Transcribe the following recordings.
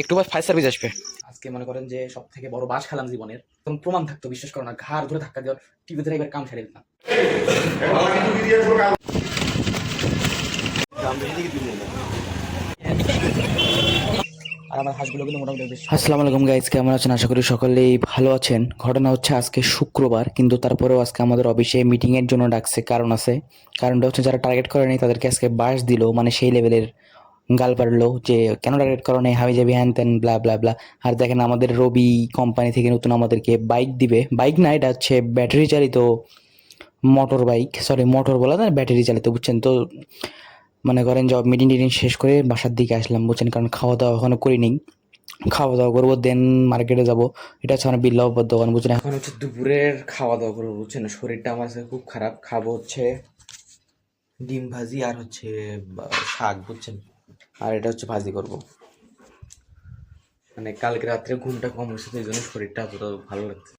একটু বাস fire service আসবে। আজকে মনে করেন যে সব থেকে বড় বাস খেলাম জীবনের, তখন প্রমাণ থাকতো, বিশ্বাস করো না, ঘাড় ধরে ধাক্কা দেওয়ার টিভিতে একবার কাম সারিয়ে দিতাম। আর আমার হাঁসগুলো কিন্তু মোটামুটি বেশ। আসসালামু আলাইকুম গাইজ, কেমন আছেন? আশা করি সকলেই ভালো আছেন। ঘটনা হচ্ছে আজকে শুক্রবার, কিন্তু তারপরেও আজকে আমাদের অফিসে মিটিং এর জন্য ডাকছে, কারণ আছে। কারণটা হচ্ছে যারা টার্গেট করেনি তাদেরকে আজকে বাস দিল, মানে সেই লেভেলের গাল পারলো যে কেন টার্গেট করো নাই, হাবি যাবি হ্যান ত্যান ব্লা ব্লা ব্লা। আর দেখেন আমাদের রবি কোম্পানি থেকে নতুন আমাদেরকে বাইক দিবে। বাইক না, এটা হচ্ছে ব্যাটারি চালিত মোটর বাইক, সরি মোটর বলা না, ব্যাটারি চালিত, বুঝছেন তো। মনে করেন যে মিটিং টিটিং শেষ করে বাসার দিকে আসলাম, বুঝছেন, কারণ খাওয়া দাওয়া এখনো করিনি। খাওয়া দাওয়া করবো, দেন মার্কেটে যাবো। এটা হচ্ছে আমার বিল্লাহর দোকান, বুঝছেন। এখন হচ্ছে দুপুরের খাওয়া দাওয়া করবো, বুঝছেন। শরীরটা আমার কাছে খুব খারাপ। খাবো হচ্ছে ডিম ভাজি আর হচ্ছে শাক, বুঝছেন। আর এটা হচ্ছে ভাজি করবো। মানে কালকে রাত্রে ঘুমটা কম হয়েছে, তো এই জন্য শরীরটা এতটা ভালো লাগছে।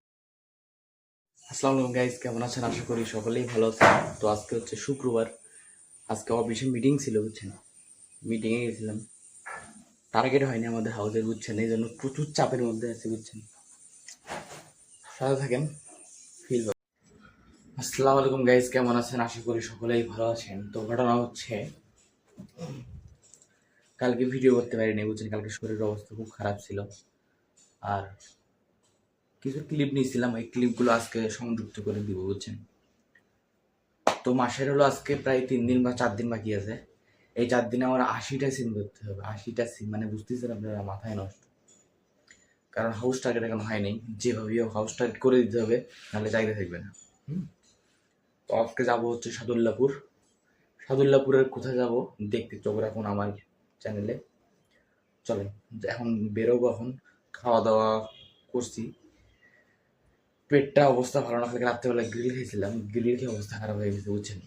আসসালামু আলাইকুম গাইজ, কেমন আছেন? আশা করি সকলেই ভালো আছেন। তো আজকে হচ্ছে শুক্রবার, আজকে অফিসে মিটিং ছিল, বুঝছেন। মিটিংয়ে গেছিলাম, টার্গেট হয়নি আমাদের হাউসের, বুঝছেন। এই জন্য প্রচুর চাপের মধ্যে আছে, বুঝছেন। সাথে থাকেন, ফিল। আসসালামু আলাইকুম গাইজ, কেমন আছেন? আশা করি সকলেই ভালো আছেন। তো ঘটনা হচ্ছে কালকে ভিডিও করতে পারিনি, বুঝছেন। কালকে শরীরের অবস্থা খুব খারাপ ছিল। আর কিছু ক্লিপ নিয়েছিলাম, এই ক্লিপগুলো আজকে সংযুক্ত করে দিব, বুঝছেন। তো মাসের হলো আজকে প্রায় 3 দিন বা 4 দিন বাকি আছে। এই 4 দিনে আমার 80টা সিম করতে হবে। 80টা সিম মানে বুঝতেছেন আপনারা, মাথায় নষ্ট। কারণ হাউস টার্গেট এখন হয়নি, যেভাবেই হোক হাউস টার্গেট করে দিতে হবে, নাহলে চাকরি থাকবে না। তো আজকে যাবো হচ্ছে সাদুল্লাপুর। সাদুল্লাপুরের কোথায় যাব দেখতে চোখ রাখুন আমার চ্যানেলে। চলেন এখন বেরোবো। এখন খাওয়া দাওয়া করছি, পেটটা অবস্থা ভালো না। কালকে রাত্রেবেলা গ্রিল খেয়েছিলাম, গ্রিল খেয়ে অবস্থা খারাপ হয়ে গেছে, বুঝছেন।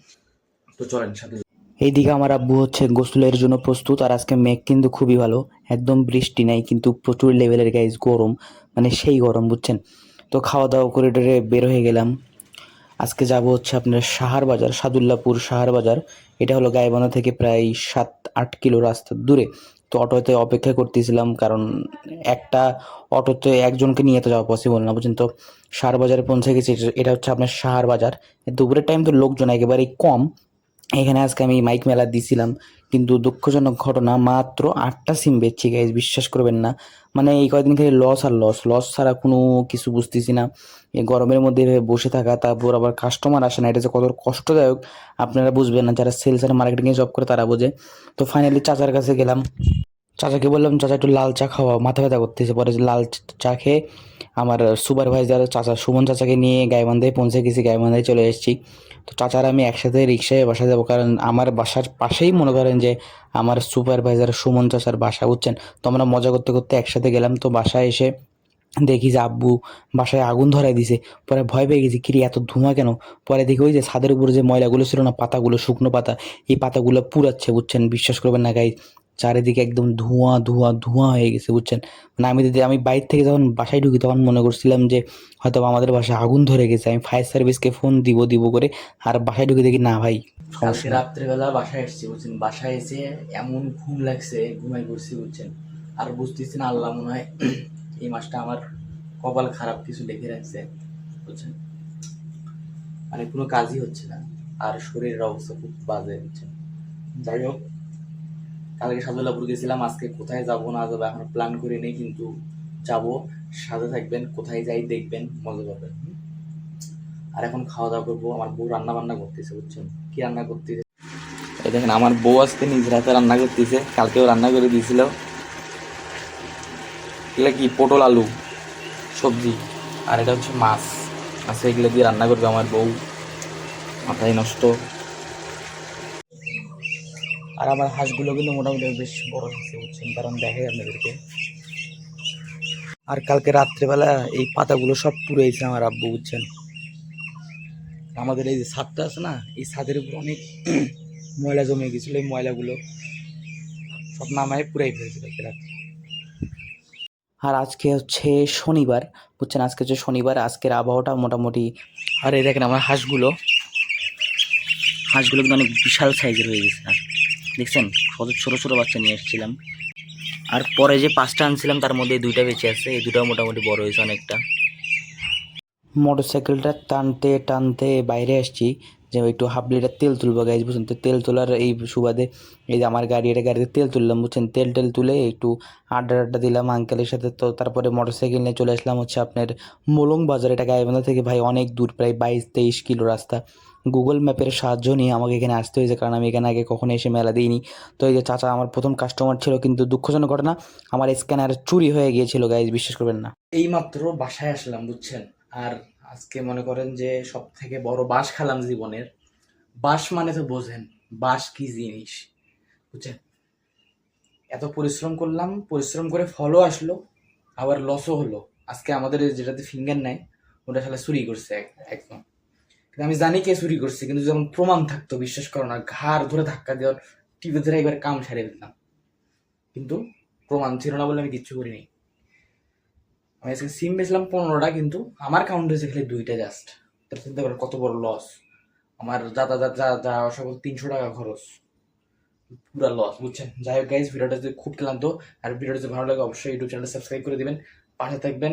তো চলেন সাথে। এইদিকে আমার আব্বু হচ্ছে গোসলের জন্য প্রস্তুত। আর আজকে মেঘ কিন্তু খুবই ভালো, একদম বৃষ্টি নাই, কিন্তু প্রচুর লেভেলের গাইজ গরম, মানে সেই গরম, বুঝছেন। তো খাওয়া দাওয়া করে টরে বের হয়ে গেলাম। আজকে যাব হচ্ছে আপনার সাহার বাজার, সাদুল্লাপুর সাহার বাজার। এটা হলো গাইবান্ধা থেকে প্রায় 7-8 কিলো রাস্তা দূরে। তো অটোতে অপেক্ষা করতেছিলাম, কারণ একটা অটোতে একজনকে নিয়ে তো যাওয়া পসিবল না, বুঝছেন। তো সাহার বাজারে পৌঁছে গেছি। এটা হচ্ছে আপনার সাহার বাজার। দুপুরের টাইম তো লোকজন একেবারেই কম। এখানে আজকে আমি মাইক মেলা দিছিলাম, কিন্তু দুঃখজনক ঘটনা, মাত্র 8টা সিম বেচছি গাইজ, বিশ্বাস করবেন না। মানে এই কয়েকদিন খালি লস আর লস, লস ছাড়া কোনো কিছু বুঝতেছি না। এই গরমের মধ্যে এভাবে বসে থাকা, তারপর আবার কাস্টমার আসে না, এটা যে কত কষ্টদায়ক আপনারা বুঝবেন না। যারা সেলস আর মার্কেটিংয়ে জব করে তারা বোঝে। তো ফাইনালি চাচার কাছে গেলাম, চাচাকে বললাম, চাচা একটু লাল চা খাওয়া, মাথা ব্যথা করতেছে। পরে যে লাল চা খেয়ে আমার সুপারভাইজার চাচা সুমন চাচাকে নিয়ে গাইবান্ধায় পৌঁছে গেছি, গাইবান্ধায় চলে এসেছি। তো চাচার আমি একসাথে রিক্সায় বাসা যাবো, কারণ আমার বাসার পাশেই মনে করেন যে আমার সুপারভাইজার সুমন চাচার বাসা, বুঝছেন। তো আমরা মজা করতে করতে একসাথে গেলাম। তো বাসায় এসে দেখি যে আব্বু বাসায় আগুন ধরাই দিছে। পরে ভয় পেয়ে গেছি, কিরে এত ধোঁয়া কেন। পরে দেখি ওই যে ছাদের উপরে যে ময়লাগুলো ছিল না, পাতাগুলো, শুকনো পাতা, এই পাতাগুলো পুড়াচ্ছে, বুঝছেন। বিশ্বাস করবেন না গাইজ, চারিদিকে একদম ধোঁয়া ধোঁয়া ধোঁয়া হয়ে গেছে, বুঝছেন। মানে আমি বাইরে থেকে যখন বাসায় ঢুকি তখন মনে করছিলাম যে হয়তো আমাদের বাসায় আগুন ধরে গেছে। আমি ফায়ার সার্ভিসকে ফোন দিব দিব করে, আর বাসায় ঢুকে দেখি না ভাই, কালকে রাত্রেবেলা বাসায় এসেছি, বুঝছেন। বাসায় এসে এমন ঘুম লাগছে, ঘুমাই পড়ছি, বুঝছেন। আর বুঝতেছি না, আল্লাহ মনে হয় এই মাসটা আমার কপাল খারাপ কিছু লিখে রাখছে, বুঝছেন। মানে কোনো কাজই হচ্ছে না, আর শরীরের অবস্থা খুব বাজে, বুঝছেন। যাই হোক, কালকে সাদুল্লাপুর গেছিলাম, আজকে কোথায় যাবো না যাবো এখনো প্ল্যান করি নেই, কিন্তু যাবো। সাথে থাকবেন, কোথায় যাই দেখবেন, মজা পাবেন। আর এখন খাওয়া দাওয়া করবো। আমার বউ রান্না বান্না করতেছে, বুঝছেন। কি রান্না করতেছে এই দেখেন, আমার বউ আজকে নিজের হাতে রান্না করতেছে, কালকেও রান্না করে দিয়েছিল। এগুলো কি পটল আলু সবজি, আর এটা হচ্ছে মাছ। আচ্ছা, এগুলো দিয়ে রান্না করবে আমার বউ, মাথায় নষ্ট। আর আমার হাঁসগুলো কিন্তু মোটামুটি বেশ বড় হয়েছে, বুঝছেন, কারণ দেখে আপনাদেরকে। আর কালকে রাত্রেবেলা এই পাতাগুলো সব পুড়েছে আমার আব্বু, বুঝছেন। আমাদের এই যে ছাদটা আছে না, এই ছাদের উপর অনেক ময়লা জমে গেছিল, এই ময়লাগুলো সব নামায় পুরাই ফেলেছে কালকে রাত্রে। আর আজকে হচ্ছে শনিবার, বুঝছেন। আজকে হচ্ছে শনিবার, আজকের আবহাওয়াটা মোটামুটি। আর এই দেখেন আমার হাঁসগুলো হাঁসগুলো কিন্তু অনেক বিশাল সাইজের হয়ে গেছে। আর দেখছেন, কত ছোটো ছোটো বাচ্চা নিয়ে এসেছিলাম। আর পরে যে 5টা আনছিলাম তার মধ্যে 2টা বেঁচে আছে, এই 2টাও মোটামুটি বড় হয়েছে অনেকটা। মোটরসাইকেলটা টানতে টানতে বাইরে আসছি যে একটু হাফ লিটার তেল তুলবো গাইজ, বুঝছেন তো। তেল তোলার এই সুবাদে এই যে আমার গাড়িতে তেল তুললাম, বুঝছেন। তেল তুলে একটু আড্ডা দিলাম আঙ্কেলের সাথে। তো তারপরে মোটরসাইকেল নিয়ে চলে আসলাম হচ্ছে আপনার মোলং বাজার। এটা গাইবান্ধা থেকে ভাই অনেক দূর, প্রায় 22-23 কিলো রাস্তা। গুগল ম্যাপের সাহায্য নিয়ে আমাকে এখানে আসতে হয়েছে, কারণ আমি এখানে আগে কখনো এসে মেলা দিইনি। তো এই যে চাচা আমার প্রথম কাস্টমার ছিল, কিন্তু দুঃখজনক ঘটনা, আমার স্ক্যানার চুরি হয়ে গিয়েছিল গাইজ, বিশ্বাস করবেন না। এইমাত্র বাসায় আসলাম, বুঝছেন। আর আজকে মনে করেন যে সব থেকে বড় বাঁশ খেলাম জীবনের। বাঁশ মানে তো বোঝেন, বাঁশ কি জিনিস, বুঝছেন। এত পরিশ্রম করলাম, পরিশ্রম করে ফলও আসলো, আবার লসও হলো। আজকে আমাদের যেটাতে ফিঙ্গার নাই ওটা শালা চুরি করছে একদম। কিন্তু আমি জানি কে চুরি করছে, কিন্তু যখন প্রমাণ থাকতো, বিশ্বাস করো না, ঘাড় ধরে ধাক্কা দেওয়ার টিপে ধরে একবার কাম সারে দিতাম। কিন্তু প্রমাণ ছিল না বলে আমি কিচ্ছু করিনি। আমি আজকে সিম বেচলাম 15টা, কিন্তু আমার কাউন্ট হয়েছে খালি 2টা জাস্ট। তার চিন্তা করেন কত বড় লস। আমার যাতায়াত যা সকল 300 টাকা খরচ, পুরা লস, বুঝছেন। যাই হোক গাইজ, ভিডিওটা যদি খুব ক্লান্ত, আর ভিডিওটা যদি ভালো লাগে অবশ্যই ইউটিউব চ্যানেলটা সাবস্ক্রাইব করে দিবেন, পাশে থাকবেন।